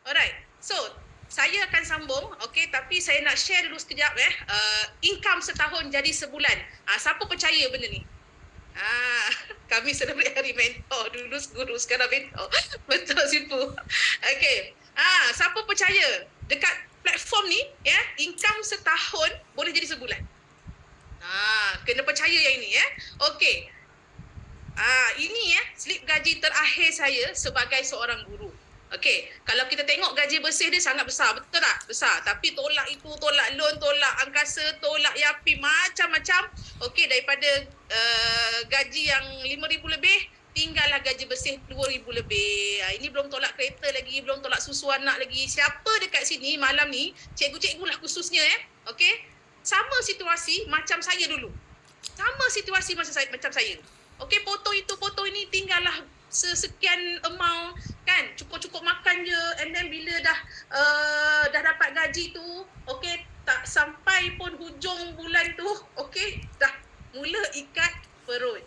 Alright. So, saya akan sambung, okay, tapi saya nak share dulu sekejap income setahun jadi sebulan. Siapa percaya benda ni? Kami celebrate hari mentor. Dulu guru, sekarang mentor. Betul, Sipu. Okay. Siapa percaya dekat platform ni, income setahun boleh jadi sebulan? Kena percaya yang ini, Okay. Ini slip gaji terakhir saya sebagai seorang guru. Okey, kalau kita tengok gaji bersih dia sangat besar, betul tak? Besar. Tapi tolak itu, tolak loan, tolak angkasa, tolak YAPI, macam-macam. Okey, daripada gaji yang 5,000 lebih, tinggallah gaji bersih 2,000 lebih. Ini belum tolak kereta lagi, belum tolak susu anak lagi. Siapa dekat sini malam ni, cikgu-cikgu lah khususnya, okey, sama situasi macam saya dulu. Sama situasi macam saya. Okey, potong itu, potong ini, tinggallah sekian amount, kan, cukup-cukup makan je, and then bila dah dapat gaji tu, okey, tak sampai pun hujung bulan tu, okey, dah mula ikat perut.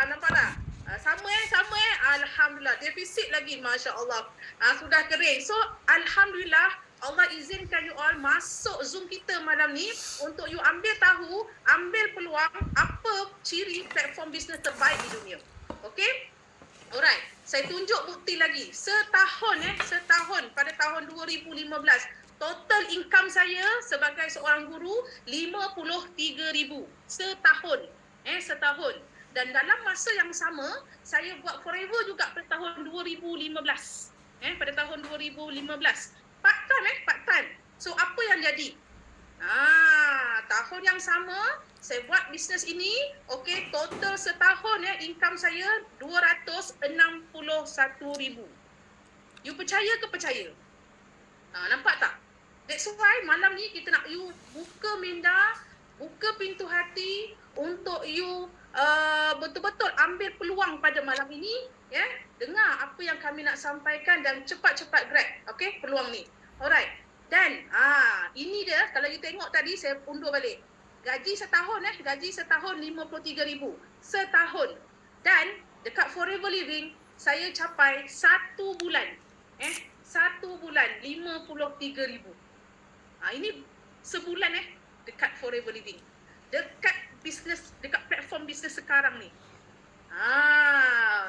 Nampak tak? Sama Alhamdulillah, defisit lagi, Masya Allah. Sudah kering. So, Alhamdulillah, Allah izinkan you all masuk Zoom kita malam ni untuk you ambil tahu, ambil peluang apa ciri platform bisnes terbaik di dunia. Okey? Alright, saya tunjuk bukti lagi. Setahun pada tahun 2015, total income saya sebagai seorang guru 53,000 setahun. Setahun. Dan dalam masa yang sama, saya buat forever juga pada tahun 2015. Pada tahun 2015. Part time. So apa yang jadi? Tahun yang sama saya buat bisnes ini, okey, total setahun income saya 261,000. You percaya ke percaya? Nampak tak? That's why malam ni kita nak you buka minda, buka pintu hati untuk you betul-betul ambil peluang pada malam ini, dengar apa yang kami nak sampaikan dan cepat-cepat grab, okey, peluang ni. Alright. Dan ini dia, kalau you tengok tadi saya undur balik. Gaji setahun 53,000 setahun. Dan dekat Forever Living saya capai 1 bulan. 1 bulan 53,000. Ini sebulan dekat Forever Living. Dekat bisnes, dekat platform bisnes sekarang ni.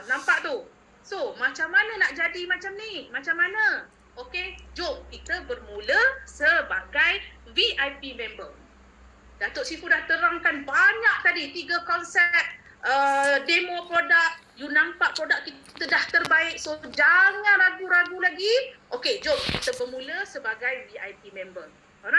Nampak tu? So, macam mana nak jadi macam ni? Macam mana? Okey, jom kita bermula sebagai VIP member. Datuk Sifu dah terangkan banyak tadi, 3 konsep demo produk. You nampak produk kita dah terbaik, so jangan ragu-ragu lagi. Okey, jom kita bermula sebagai VIP member. Alright?